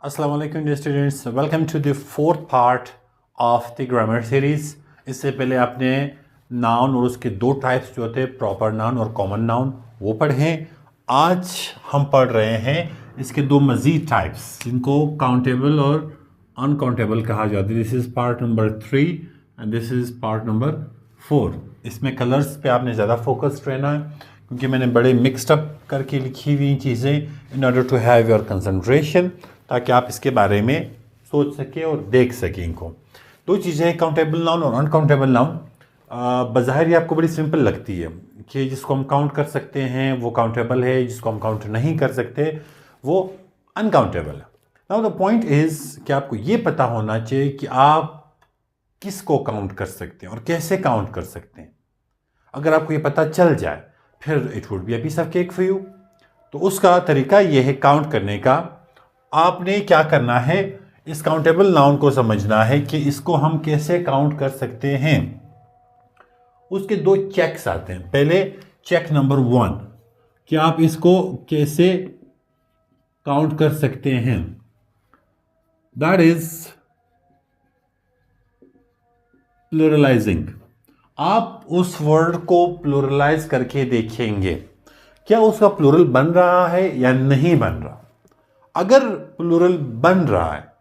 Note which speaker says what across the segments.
Speaker 1: अस्सलाम वालेकुम dear students, welcome to the fourth part of the grammar series. इससे पहले आपने नाउन और उसके दो टाइप्स जो होते हैं प्रॉपर नाउन और कॉमन नाउन वो पढ़ें। आज हम पढ़ रहे हैं इसके दो मज़ीद टाइप्स जिनको काउंटेबल और अनकाउंटेबल कहा जाता है। This is part number 3 and this is part number 4। इसमें कलर्स पे आपने ज़्यादा फोकस्ड रहना है क्योंकि मैंने बड़े मिक्सड अप करके लिखी हुई चीज़ें in order to have your concentration, ताकि आप इसके बारे में सोच सकें और देख सकें इनको। दो चीज़ें हैं, काउंटेबल नाउन और अनकाउंटेबल नाउन। बज़ाहिर ये आपको बड़ी सिंपल लगती है कि जिसको हम काउंट कर सकते हैं वो काउंटेबल है, जिसको हम काउंट नहीं कर सकते वो अनकाउंटेबल है। नाउ द पॉइंट इज़ कि आपको ये पता होना चाहिए कि आप किसको काउंट कर सकते हैं और कैसे काउंट कर सकते हैं। अगर आपको ये पता चल जाए फिर it would be a piece of cake for you. तो उसका तरीका ये है काउंट करने का। आपने क्या करना है, इस काउंटेबल नाउन को समझना है कि इसको हम कैसे काउंट कर सकते हैं। उसके दो चेक्स आते हैं। पहले चेक नंबर 1 कि आप इसको कैसे काउंट कर सकते हैं, दैट इज प्लूरलाइजिंग। आप उस वर्ड को प्लूरलाइज करके देखेंगे क्या उसका प्लूरल बन रहा है या नहीं बन रहा। अगर प्लूरल बन रहा है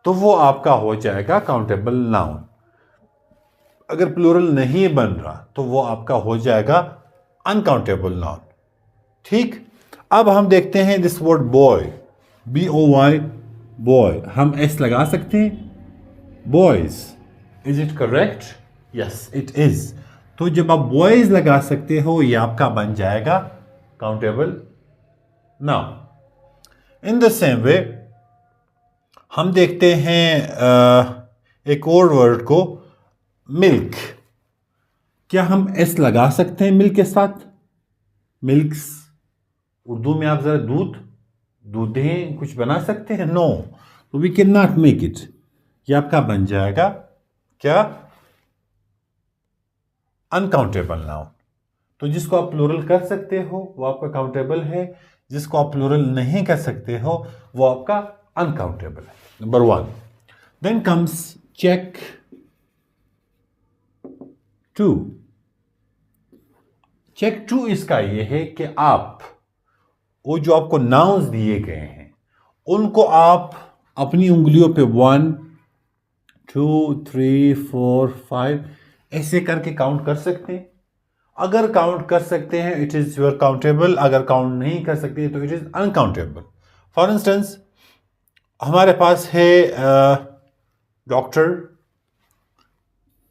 Speaker 1: तो वो आपका हो जाएगा काउंटेबल नाउन। अगर प्लूरल नहीं बन रहा तो वो आपका हो जाएगा अनकाउंटेबल नाउन। ठीक, अब हम देखते हैं this word boy, BOY, boy. हम एस लगा सकते हैं, boys. Is it correct? Yes it is. तो जब आप बॉयज लगा सकते हो ये आपका बन जाएगा countable noun. In the same way हम देखते हैं एक और वर्ड को, मिल्क। क्या हम एस लगा सकते हैं मिल्क के साथ? मिल्क्स, उर्दू में आप जरा दूधें कुछ बना सकते हैं? नो, तो we can not make it. ये आपका बन जाएगा क्या? Uncountable noun. तो जिसको आप प्लूरल कर सकते हो वो आपका काउंटेबल है, जिसको आप प्लूरल नहीं कर सकते हो वो आपका अनकाउंटेबल है। Number 1। Then comes check 2। Check 2 इसका ये है कि आप वो जो आपको नाउन्स दिए गए हैं उनको आप अपनी उंगलियों पे 1 2 3 4 5 ऐसे करके काउंट कर सकते हैं। अगर काउंट कर सकते हैं इट इज योर काउंटेबल, अगर काउंट नहीं कर सकते तो it is uncountable. For instance हमारे पास है doctor,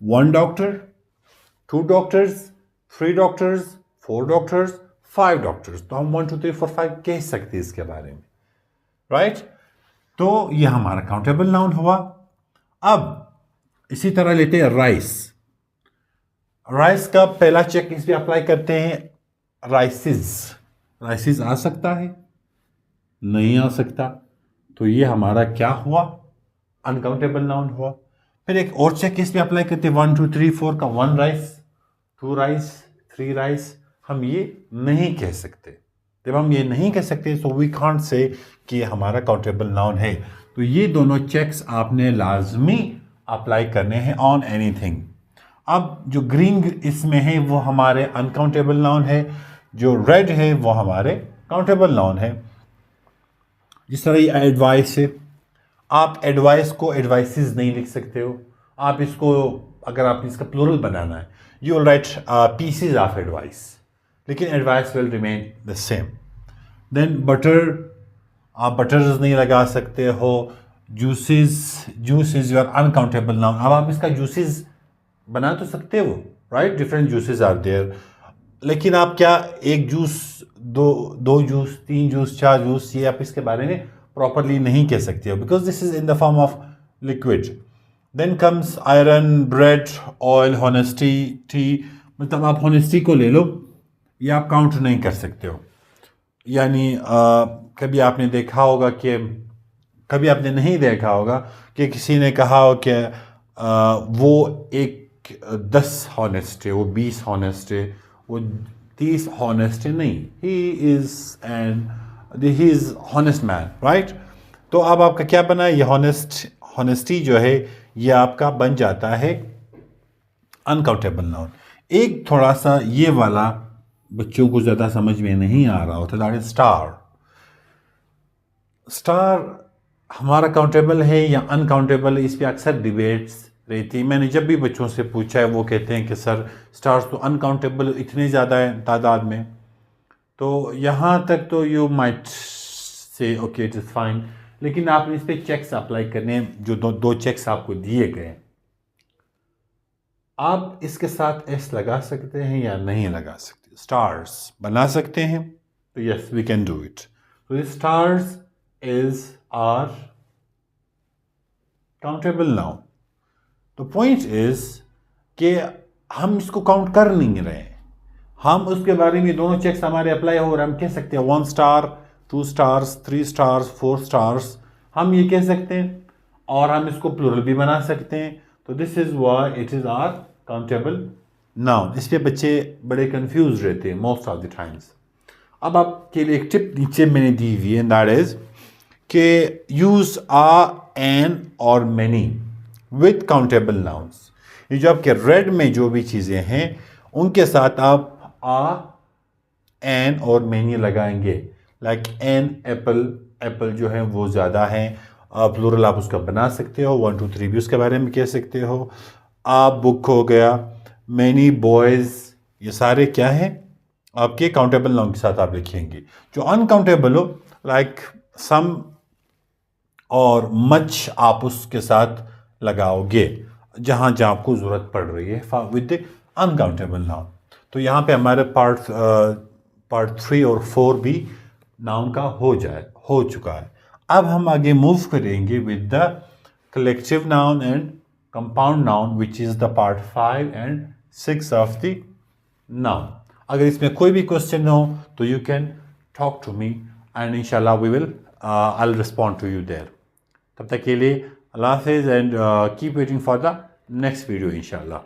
Speaker 1: 1 doctor, 2 doctors, 3 doctors, 4 doctors, 5 doctors. तो हम 1 2 3 4 5 कह सकते हैं इसके बारे में, राइट? तो यह हमारा काउंटेबल नाउन हुआ। अब इसी तरह लेते हैं राइस। राइस का पहला चेक इस पे अप्लाई करते हैं, राइसिस। राइसिस आ सकता है? नहीं आ सकता। तो ये हमारा क्या हुआ? अनकाउंटेबल नाउन हुआ। फिर एक और चेक इस पे अप्लाई करते हैं 1 2 3 4 का, 1 राइस, 2 राइस, 3 राइस। हम ये नहीं कह सकते। जब हम ये नहीं कह सकते सो वी कांट से कि हमारा काउंटेबल नाउन है। तो ये दोनों चेक्स आपने लाजमी अप्लाई करने हैं ऑन एनीथिंग। अब जो ग्रीन इसमें है वो हमारे अनकाउंटेबल नाउन है, जो रेड है वो हमारे काउंटेबल नाउन है। जिस तरह ये एडवाइस है, आप एडवाइस को एडवाइसेस नहीं लिख सकते हो। आप इसको, अगर आप इसका प्लूरल बनाना है you will write pieces of advice, लेकिन advice will remain the same. Then butter, आप बटर्स नहीं लगा सकते हो। Juices, juice is your uncountable noun. अब आप इसका जूसेस बना तो सकते हो, right? Different juices are there, लेकिन आप क्या एक जूस, दो जूस, 3 जूस, 4 जूस, ये आप इसके बारे में प्रॉपरली नहीं कह सकते हो because this is in the form of liquid. Then comes iron, bread, oil, honesty, tea. मतलब आप हॉनेस्टी को ले लो, ये आप काउंट नहीं कर सकते हो। यानी कभी आपने देखा होगा कि, कभी आपने नहीं देखा होगा कि किसी ने कहा हो कि वो एक 10 हॉनेस्ट है, वो 20 हॉनेस्ट है, वो 30 हॉनेस्ट है। नहीं, he is honest man, right? तो अब आपका क्या बना, ये हॉनेस्टी जो है ये आपका बन जाता है अनकाउंटेबल नाउन। एक थोड़ा सा ये वाला बच्चों को ज़्यादा समझ में नहीं आ रहा होता, दैट इज स्टार। स्टार हमारा काउंटेबल है या अनकाउंटेबल, इस पर अक्सर डिबेट्स रहती है। मैंने जब भी बच्चों से पूछा है वो कहते हैं कि सर स्टार्स तो अनकाउंटेबल इतने ज़्यादा हैं तादाद में। तो यहाँ तक तो you might say okay it is fine, लेकिन आपने इस पर चेक्स अप्लाई करने हैं, जो दो चेक्स आपको दिए गए हैं। आप इसके साथ एस लगा सकते हैं या नहीं लगा सकते, स्टार्स बना सकते हैं, तो yes we can do it. तो stars is are countable noun. तो पॉइंट इज कि हम इसको काउंट कर नहीं रहे हैं, हम उसके बारे में दोनों चेक्स हमारे अप्लाई हो रहे हैं। हम कह सकते हैं 1 स्टार 2 स्टार्स 3 स्टार्स 4 स्टार्स, हम ये कह सकते हैं, और हम इसको प्लूरल भी बना सकते हैं। तो this is why it is are countable noun. इस पे बच्चे बड़े कंफ्यूज रहते हैं मोस्ट ऑफ द टाइम्स। अब आपके लिए एक टिप नीचे मैंने दी हुई है, दैट इज कि यूज आ, एन और मैनी विथ काउंटेबल नाउन्स। ये जो आपके रेड में जो भी चीज़ें हैं उनके साथ आप आ, एन और मैनी लगाएंगे। लाइक एन एप्पल, एप्पल जो है वो ज़्यादा है, प्लूरल आप उसका बना सकते हो, 1 2 3 भी उसके बारे में कह सकते हो। आ बुक हो गया, मैनी बॉयज़, ये सारे क्या हैं आपके काउंटेबल नाउन के साथ आप लिखेंगे। जो अनकाउंटेबल हो लाइक सम और मच आप उसके साथ लगाओगे जहाँ जहाँ आपको ज़रूरत पड़ रही है विद द अनकाउंटेबल नाउन। तो यहाँ पे हमारे पार्ट 3 और 4 भी नाउन का हो चुका है। अब हम आगे मूव करेंगे with the collective noun and compound noun which is the part 5 and 6 of the noun. अगर इसमें कोई भी क्वेश्चन हो तो you can talk to me and इंशाल्लाह we will I will respond to you there. तब तक के लिए अल्लाह हाफिज़ and keep waiting for the next video इंशाल्लाह।